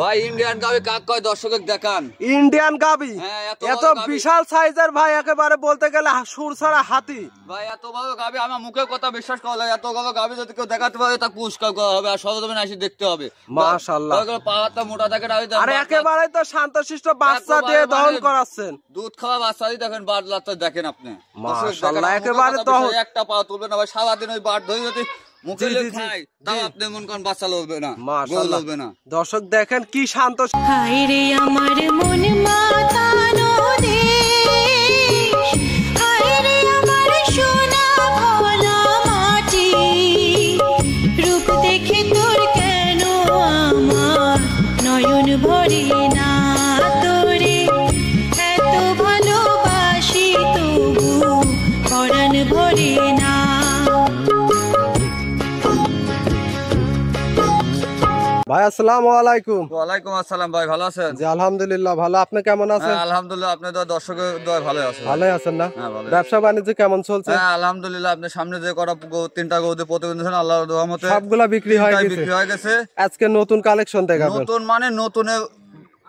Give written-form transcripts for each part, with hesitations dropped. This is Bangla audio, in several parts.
ভাই ইন্ডিয়ান গাবি কাক কয় দর্শক দেখান। ইন্ডিয়ান গাবি এত বিশাল সাইজের ভাই, একেবারে বলতে গেলে সুর ছাড়া হাতি ভাই। এত বড় গাবি আমার মুখের কথা বিশ্বাস করা লাগে। এত বড় গাবি যদি কেউ দেখাতে পারে তা পুরস্কার করা হবে আর সরজমিনে এসে দেখতে হবে। মাশাআল্লাহ, পাহাড়টা মোটা থাকে আর একেবারে তো শান্তশিষ্ট বাচ্চা দিয়ে দহন করাচ্ছেন। দুধ খাওয়া বাচ্চাই দেখেন, বাট লাচ্চা দেখেন আপনি। মাশাআল্লাহ, একেবারে তো একটা পা তুলবে না ভাই, সারাদিন ওই বাট ধরে যদি মুখে খাই তাও আপনি মন কোন বাচ্চা লড়বে না, গোল লড়বে না। দর্শক দেখেন কি শান্ত। হায় রে আমার মন মাতানো দেশ, হায় রে আমার সোনা ভোলা মাটি, রূপ দেখে তোর কেন আমার নয়ন ভরে না, তোরে এত ভালোবাসি তবু পরাণ ভরে না। ভাই আসসালামু আলাইকুম। ওয়ালাইকুম আসসালাম ভাই, ভালো আছেন? জি আলহামদুলিল্লাহ ভালো, আপনি কেমন আছেন? আলহামদুলিল্লাহ, আপনি তো দর্শকের দয় ভালো আছেন? ভালোই আছেন না? ব্যবসা বাণিজ্য কেমন চলছে? আলহামদুলিল্লাহ, আপনি সামনে যে করা তিনটা গরুতে প্রতিবেদন আল্লাহর রহমতে সবগুলা বিক্রি হয়ে গেছে। আজকে নতুন কালেকশন দেখাবেন? নতুন মানে নতুনের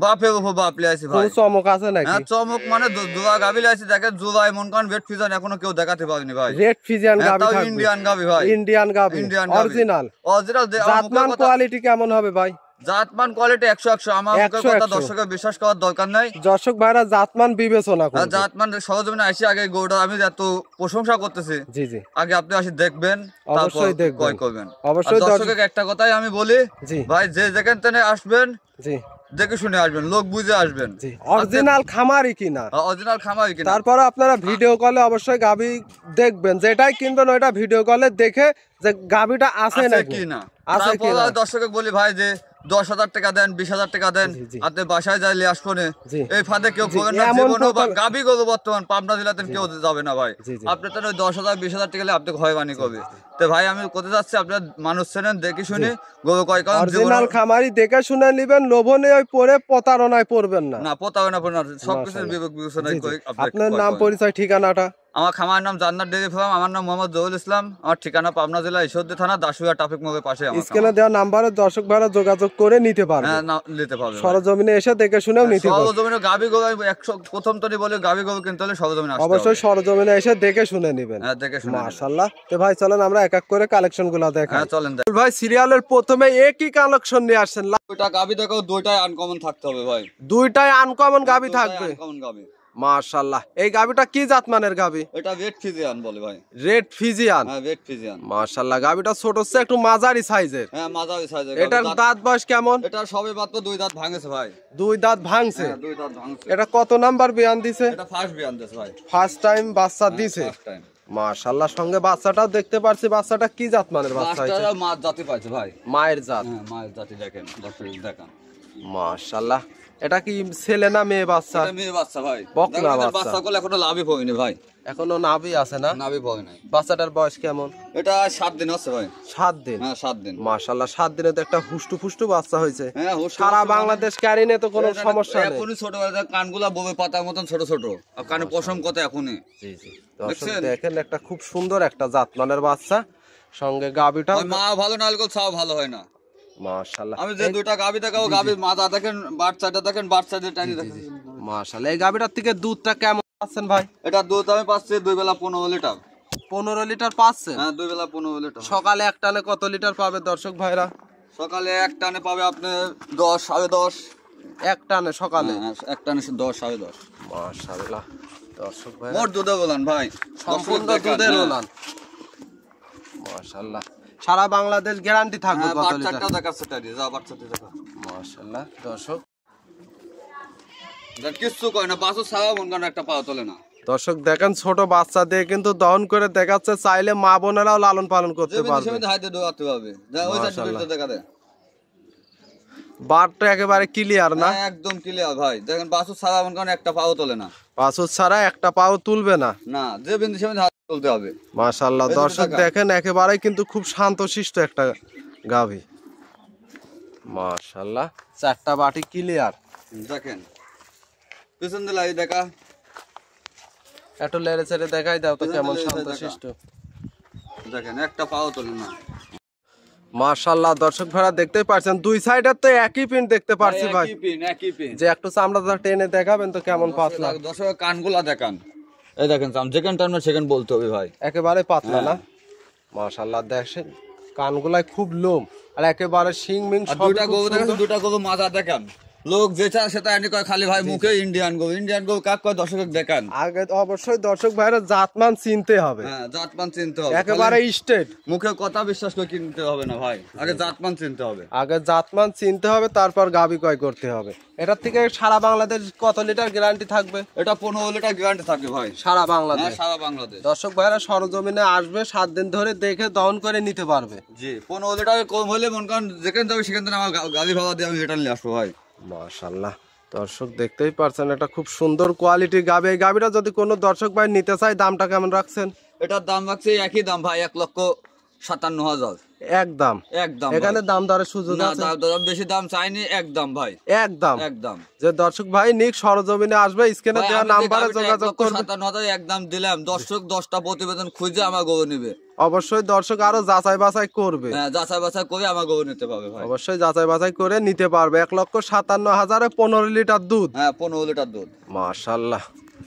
বাপের উপর বাপ লিয়েছি ভাই। চমক আছে নাকি? হ্যাঁ চমক মানে জোড়া গাবি লিয়েছি, দেখেন জোড়া মন কারণ রেড ফিজিয়ান এখনো কেউ দেখাতে পারেনি ভাই। রেড ফিজিয়ান গাবি থাকবে? ইন্ডিয়ান গাবি ভাই, ইন্ডিয়ান গাবি অরিজিনাল। জাতমান কোয়ালিটি কেমন হবে ভাই? জাতমান কোয়ালিটি 100 আমার কথা দর্শকের বিশ্বাস করার দরকার নাই। দর্শক ভাইরা জাতমান বিবেচনা করুন। জাতমান সরজমিনে আসি আগে গরুটা আমি এত প্রশংসা করতেছি, জি জি আগে আপনি আসি দেখবেন, অবশ্যই দেখবেন, ক্রয় করবেন। অবশ্যই। দর্শকের একটা কথাই আমি বলি ভাই, যে যেখান থেকে আসবেন জি দেখে শুনে আসবেন, লোক বুঝে আসবেন। অরিজিনাল খামারি কিনা, অরিজিনাল খামারি কিনা। তারপরে আপনারা ভিডিও কলে অবশ্যই গাবি দেখবেন, যেটাই কিনবেন ওইটা ভিডিও কলে দেখে যে গাবিটা আছে নাকি না। তারপর দর্শকের বলি ভাই যে 10,000 টাকা দেন, 20,000 টাকা দেন, আপনি বাসায় যাইলে আসবো এই ফাঁদে কেউ গাবি গরু বর্তমান পাবনা জেলাতে কেউ যাবে না ভাই। আপনি তো 10,000 20,000 টাকা আপনি হয়রানি করবে। তো ভাই আমি কোথায় যাচ্ছি, আপনার মানুষ ছেলেন দেখে শুনে গরু কয়, কারণ অরিজিনাল খামারি দেখে শুনে নেবেন, লোভনে ওই পরে প্রতারণায় পড়বেন না। না প্রতারণা পড়বেন না, সবকিছু বিবেক বিবেচনায় করি। আপনার নাম পরিচয় ঠিকানাটা? আমার খামার নাম জান্নাত ডেইরি ফার্ম, আমার নাম মোহাম্মদ জহুল ইসলাম, আমার ঠিকানা পাবনা জেলা ঈশ্বরদী থানা দাসুয়া ট্রাফিক মোড়ের পাশে। স্ক্রিনে দেওয়া নাম্বারে দর্শক ভাইরা যোগাযোগ করে নিতে পারবে। হ্যাঁ নিতে পারবে, সরজমিনে এসে দেখে শুনেও নিতে পারবে। সরজমিনে গাবি গরু 100 প্রথম তরি বলে গাবি গরু কিনতে হলে সরজমিনে আসতে হবে, অবশ্যই সরজমিনে এসে দেখে শুনে নেবেন। হ্যাঁ দেখে শুনে। মাশাআল্লাহ। তো ভাই চলেন আমরা এক এক করে কালেকশনগুলো দেখাই। হ্যাঁ চলেন। ভাই সিরিয়ালের প্রথমে একই কালেকশন নিয়ে আসছেন। দুইটা গাবি দেখো, দুইটাই আনকমন থাকতে হবে ভাই, দুইটাই আনকমন গাবি থাকবে। আনকমন গাবি। মাশাআল্লাহ। এই গাবিটা কি জাতমানের গাবি? এটা রেড ফিজিয়ান বলে ভাই। Red Friesian? হ্যাঁ রেড ফিজিয়ান। মাশাআল্লাহ, গাবিটা ছোট হচ্ছে, একটু মাঝারি সাইজের। হ্যাঁ মাঝারি সাইজের। এটার দাঁত বয়স কেমন? এটা সবে মাত্র 2 দাঁত ভাঙেছে ভাই। 2 দাঁত ভাঙছে? হ্যাঁ 2 দাঁত ভাঙছে। এটা কত নাম্বার বিয়ান দিছে? এটা ফার্স্ট বিয়ান দিছে ভাই, ফার্স্ট টাইম বাচ্চা দিছে। First time. মাশাআল্লাহ, সঙ্গে বাচ্চাটাও দেখতে পারছি। বাচ্চাটা কি জাতমানের বাচ্চা? বাচ্চাটা মাছ জাতি পাইছে ভাই, মায়ের জাত। হ্যাঁ মায়ের জাতি। দেখেন দর্শক দেখেন মাশাআল্লাহ। এটা কি ছেলে না মেয়ে বাচ্চা? এটা মেয়ে বাচ্চা ভাই। বকনা বাচ্চা। বাচ্চা গুলো এখনো লাভই পড়েনি ভাই, এখনো নাভি আছে না? নাভি পড়ে নাই। বাচ্চাটার বয়স কেমন? এটা 7 দিন আছে ভাই। 7 দিন? হ্যাঁ 7 দিন। মাশাআল্লাহ, 7 দিনে তো একটা হুষ্টু ফুষ্টু বাচ্চা হয়েছে। হ্যাঁ সারা বাংলাদেশ ক্যারিনে তো কোনো সমস্যা নেই। এখনই ছোট কানগুলা ববে পাতার মতন ছোট ছোট, আর কানে পশম কত এখনই। জি জি দর্শক দেখেন, একটা খুব সুন্দর একটা জাতমানের বাচ্চা, সঙ্গে গাবিটা। মা ভালো না হলে ছাও ভালো হয় না। মাশাআল্লাহ। আমি যে দুইটা গাবি দেখাবো, গাবির মাথা দেখেন, বাচ্চাটা দেখেন, বাচ্চাদের টানি দেখেন। মাশাআল্লাহ। এই গাবিটার থেকে দুধটা কেমন পাচ্ছেন ভাই? এটা দুধ আমি পাচ্ছি 2 বেলা 15 লিটার। 15 লিটার পাচ্ছেন? হ্যাঁ 2 বেলা 15 লিটার। সকালে এক টানে কত লিটার পাবে দর্শক ভাইরা? সকালে এক টানে পাবে আপনি 10 10.5। এক টানে সকালে? হ্যাঁ এক টানে 10 10.5। মাশাআল্লাহ দর্শক ভাই, মোট দুধে বলেন ভাই, সম্পূর্ণ দুধের ওলান। মাশাআল্লাহ, সারা বাংলাদেশ গ্যারান্টি থাকবে। কত লিটার? বাচ্চাটাও দেখাচ্ছে টানি, যা বাচ্চাটা দেখা। মাশাআল্লাহ দর্শক কিছু কয় না, বাসু ছাড়া মন কারণ একটা পাওয়া তোলে না। দর্শক দেখেন, ছোট বাচ্চা দিয়ে কিন্তু দহন করে দেখাচ্ছে, চাইলে মা বোনেরাও লালন পালন করতে পারবে। বারটা একেবারে ক্লিয়ার না? একদম ক্লিয়ার ভাই। দেখেন বাসু ছাড়া মন কারণ একটা পাও তোলে না, বাছুর ছাড়া একটা পাও তুলবে না। না যে বিন্দু সেখানে হাত তুলতে হবে। মাশাআল্লাহ দর্শক দেখেন, একেবারে কিন্তু খুব শান্তশিষ্ট একটা গাভী। মাশাআল্লাহ, 4টা বাটি ক্লিয়ার। দেখেন পিছন দিলাই দেখা, একটু লেড়ে ছেড়ে দেখাই দাও তো কেমন শান্তশিষ্ট। দেখেন একটা পাও তোলে না। মাশাআল্লাহ দর্শক ভাইরা দেখতেই পাচ্ছেন দুই সাইডে তো একই পিন দেখতে পাচ্ছি ভাই। একই পিন যে একটু চামড়াটা টেনে দেখাবেন তো কেমন পাতলা। দর্শক কানগুলা দেখান, এই দেখেন যেখানে টানবেন সেখানে বলতে হবে ভাই, একেবারে পাতলা না। মাশাআল্লাহ দেখেন কানগুলাই খুব লোম আর একেবারে শিং মিং আর সব। দুটা গরু মাজা দেখান, লোক যেটা সেটা এনে কয় খালি ভাই মুখে ইন্ডিয়ান গরু কাক কয় দর্শক দেখান। আগে অবশ্যই দর্শক ভাইরা জাতমান চিনতে হবে, হ্যাঁ জাতমান চিনতে হবে, একেবারে স্টেট। মুখে কথা বিশ্বাস করে কিনতে হবে না ভাই, আগে জাতমান চিনতে হবে। আগে জাতমান চিনতে হবে তারপর গাবি ক্রয় করতে হবে। এটার থেকে সারা বাংলাদেশ কত লিটার গ্যারান্টি থাকবে? এটা 15 লিটার গ্যারান্টি থাকে ভাই সারা বাংলাদেশ। হ্যাঁ সারা বাংলাদেশ। দর্শক ভাইরা সরজমিনে আসবে, 7 দিন ধরে দেখে দহন করে নিতে পারবে। জি 15 লিটার কম হলে মন কারণ যেখানে যাবে সেখান থেকে আমার গাড়ি ভাড়া দিয়ে আমি লিটার নিয়ে আসবো ভাই। মাশাআল্লাহ দর্শক দেখতেই পারছেন এটা খুব সুন্দর কোয়ালিটির গাবি। এই গাবিটা যদি কোনো দর্শক ভাই নিতে চায় দামটা কেমন রাখছেন? এটার দাম রাখছে একই দাম ভাই, 1,57,000 একদম। একদম এখানে দাম দরের সুযোগ না, আছে? দাম বেশি দাম চাইনি, একদম ভাই একদম। একদম। যে দর্শক ভাই নিক সরজমিনে আসবে, স্ক্রিনে দেওয়া নাম্বারে যোগাযোগ করবে। 1,57,000 একদম দিলাম, দর্শক 10টা প্রতিবেদন খুঁজে আমার গরু নিবে। অবশ্যই দর্শক আরো যাচাই বাছাই করবে। হ্যাঁ যাচাই বাছাই করে আমার গরু নিতে পারবে ভাই। অবশ্যই যাচাই বাছাই করে নিতে পারবে। 1,57,000 15 লিটার দুধ। হ্যাঁ 15 লিটার দুধ। মাশাআল্লাহ।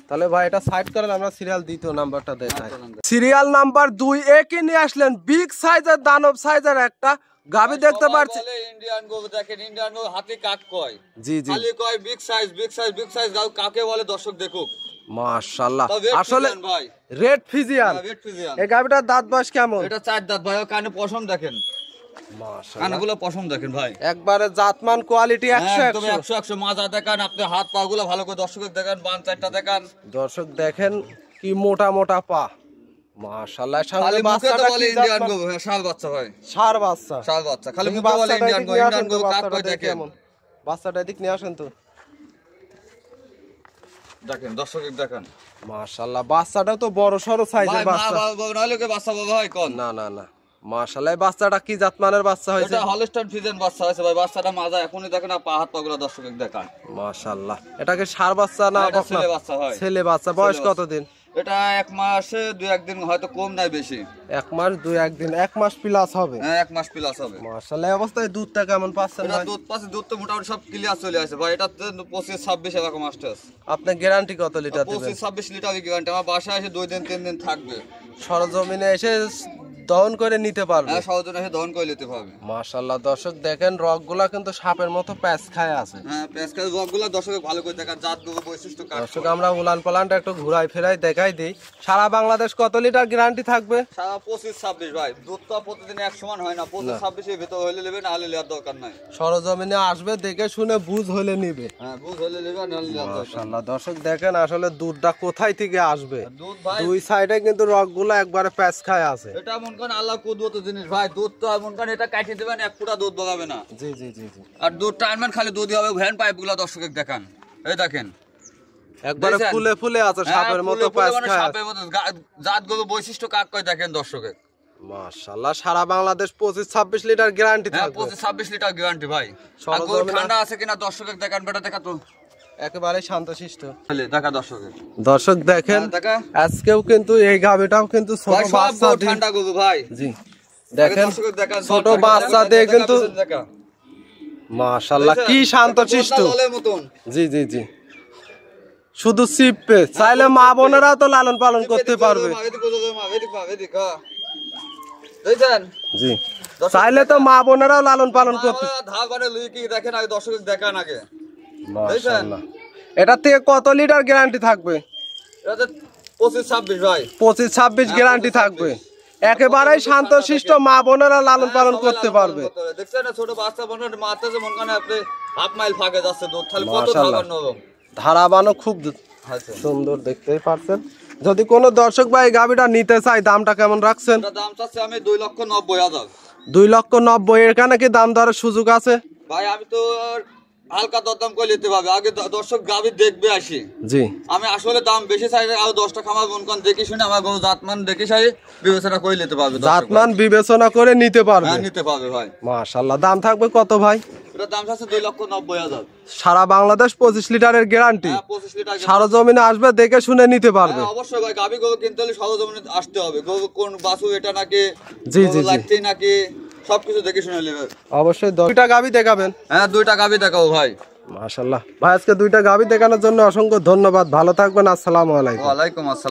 তাহলে ভাই এটা সাইড করেন, আমরা সিরিয়াল দ্বিতীয় নাম্বারটা দেখাই। সিরিয়াল নাম্বার 2 একই নিয়ে আসলেন, বিগ সাইজের দানব সাইজের একটা গাবি দেখতে পাচ্ছি। ইন্ডিয়ান গরু দেখেন, ইন্ডিয়ান গরু হাতি কাক কয়। জি জি খালি কয় big size big size big size, গাও কাকে বলে দর্শক দেখুক। মাশাআল্লাহ তবে আসলে ভাই রেড ফিজিয়ান। Red Friesian. এই গাবিটার দাঁত বয়স কেমন? এটা 4 দাঁত ভাই, কানে পশম দেখেন, মাশাআল্লাহ কানগুলো পশম দেখেন ভাই, একবারে জাতমান কোয়ালিটি 100 একদম 100 মাজা দেখান, আপনি হাত পা গুলো ভালো করে দর্শক দেখান, বান চারটা দেখান। দর্শক দেখেন কি মোটা মোটা পা। মাশাআল্লাহ খালি সামনে মুখে তো বাচ্চাটা বলে কি ইন্ডিয়ান জাত? গরু, হ্যাঁ শাল বাচ্চা ভাই, ষাঁড় বাচ্চা। শাল বাচ্চা, খালি তুমি মুখে বলে বাচ্চাটা ইন্ডিয়ান এদিক গরু, নিয়ে ইন্ডিয়ান আসেন তো, গরু কাক বাচ্চাটা কয় দেখি দেখেন। কেমন। বাচ্চাটা এদিক নিয়ে আসেন তো। দেখেন দর্শক দেখেন। মাশাআল্লাহ বাচ্চাটা তো বড় সরো সাইজের ভাই মা বাচ্চা। বাবা নাহলে কি বাচ্চা বাবা হয় কোন? না না না মাশাআল্লাহ এই বাচ্চাটা কি জাতমানের বাচ্চা হয়েছে? এটা হলস্টাইন ফ্রিজিয়ান বাচ্চা হয়েছে ভাই, বাচ্চাটা মাজা এখনই দেখেন, পা হাত পা গুলো দর্শক দেখান। মাশাআল্লাহ এটাকে ষাঁড় বাচ্চা না এটা বকনা? ছেলে বাচ্চা হয়। ছেলে বাচ্চা। বয়স ছেলে কতদিন? এটা 1 মাসে 2-1 দিন হয়তো কম নাই বেশি। 1 মাস 2-1 দিন, 1 মাস প্লাস হবে। হ্যাঁ 1 মাস প্লাস হবে। মাশাআল্লাহ এই অবস্থায় দুধটা কেমন পাচ্ছেন এটা ভাই? দুধ পাচ্ছে, দুধ তো মোটামুটি সব ক্লিয়ার চলে আসে ভাই, এটা 25-26 এরকম আসছে। আপনি গ্যারান্টি কত লিটার দিবেন? 25-26 লিটার গ্যারান্টি, আমার বাসায় এসে 2 দিন 3 দিন থাকবে। সরজমিনে এসে দহন করে নিতে পারবে। হ্যাঁ সহজে এসে দহন করে নিতে পারবে। মাশাআল্লাহ দর্শক দেখেন রগগুলা কিন্তু সাপের মতো প্যাঁচ খায় আছে। হ্যাঁ পেশকার রগগুলো দর্শক ভালো করে দেখান, জাত গরু বৈশিষ্ট্য কাজ। দর্শক আমরা উলান পালানটা একটু ঘুরাই ফেরাই দেখাই দিই। সারা বাংলাদেশ কত লিটার গ্যারান্টি থাকবে? সারা 25-26 ভাই, দুধ তো প্রতিদিন এক সমান হয় না, 25-26 এর ভিতর হইলে নেবে, না হলে নেওয়ার দরকার নাই। সরজমিনে আসবে, দেখে শুনে বুঝ হলে নিবে। হ্যাঁ বুঝ হলে নেবে, না হলে নেওয়ার দরকার নাই। মাশাআল্লাহ দর্শক দেখেন আসলে দুধটা কোথায় থেকে আসবে। দুধ ভাই দুই সাইডে কিন্তু রগগুলো একবারে প্যাঁচ খায় আছে। এটা মন করেন আল্লাহ কুদরত জিনিস ভাই, দুধ তো মন করেন এটা কাটি দিবেন 1 ফুটা দুধ বগাবে না। জি জি জি জি আর দুধ টানবেন খালি দুধই হবে। ভ্যান পাইপ গুলা দর্শকের দেখান, এই দেখেন একবারে দেখছেন? ফুলে ফুলে আছে, সাপের হ্যাঁ, মতো ফুলে ফুলে প্যাঁচ মানে খায় আছে। সাপের মতো জাত গরু বৈশিষ্ট্য কাক কয় দেখেন দর্শকের। মাশাআল্লাহ সারা বাংলাদেশ 25-26 লিটার গ্যারান্টি হ্যাঁ থাকবে। 25-26 লিটার গ্যারান্টি ভাই। আর গরু সরজমিনে- ঠান্ডা আছে কিনা দর্শকের দেখান, বেটা দেখা তো একেবারে শান্তশিষ্ট। খালি দেখা দর্শকের। দর্শক দেখেন হ্যাঁ, দেখা আজকেও কিন্তু এই গাবিটাও কিন্তু ছোট ভাই সব বাচ্চা গরু দিয়ে- ঠান্ডা গরু ভাই। জি দেখেন দর্শকের দেখান, সব ছোট দেখা, বাচ্চা দেখা, দিয়ে দেখা, কিন্তু দেখা। মাশাআল্লাহ কি দেখছেন? শান্তশিষ্ট। একটা ললের মতন। জি জি জি শুধু সিপে চাইলে মা বোনেরাও তো লালন পালন করতে পারবে। এদিক করে দে মা, এদিক পা, এদিক, হ্যাঁ। দেখছেন? জি চাইলে তো মা বোনেরাও লালন পালন করতে। আমরা ধার বারে লুই কি দেখেন আগে, দর্শকের দেখান আগে। মাশাআল্লাহ এটা থেকে কত লিটার গ্যারান্টি থাকবে? এটা 25-26 ভাই। 25-26 গ্যারান্টি থাকবে। একেবারেই শান্তশিষ্ট মা বোনেরা লালন পালন সবাই করতে লালন পারবে। পালন করতে পারবে। দেখছেন না ছোট বাচ্চা বোনের মারতে যে মন কানে আপনি হাফ মাইল ফাঁকে যাচ্ছে দুধ, তাহলে কত মাশাআল্লাহ। খাবার নরম। ধারাবানও খুব আচ্ছা। সুন্দর দেখতেই পাচ্ছেন। যদি কোনো দর্শক ভাই গাবিটা নিতে চায় দামটা কেমন রাখছেন? এটা দাম চাচ্ছি আমি 2,90,000। 2,90,000 এখানে কি দাম দরের সুযোগ আছে? ভাই আমি তো আর হালকা দরদাম করে নিতে পারবে, আগে দর্শক গাভী দেখবে আসি। জি আমি আসলে দাম বেশি চাই, আর 10টা খামার মন করেন দেখি শুনে আমার গরু জাতমান দেখে চাই বিবেচনা করে নিতে পারবে দর্শক জাতমান ভাই। বিবেচনা করে নিতে পারবে। হ্যাঁ নিতে পারবে ভাই। মাশাআল্লাহ দাম থাকবে কত ভাই? এটা দাম চাচ্ছে 2,90,000। সারা বাংলাদেশ 25 লিটারের গ্যারান্টি। হ্যাঁ 25 লিটার। সরজমিনে আসবে, দেখে শুনে নিতে পারবে। হ্যাঁ অবশ্যই ভাই, গাভী গরু কিনতে হলে সরজমিনে আসতে হবে। গরু কোন বাছুর এটা নাকি, জি, জি, জি। লাগতেই নাকি সবকিছু দেখে শুনে নেবে। অবশ্যই দুইটা গাভী দেখাবেন? হ্যাঁ, দুইটা গাভী দেখাবো ভাই। মাশাআল্লাহ ভাই, আজকে দুইটা গাভী দেখানোর জন্য অসংখ্য ধন্যবাদ। ভালো থাকবেন, আসসালামু আলাইকুম। ওয়ালাইকুম আসসালাম।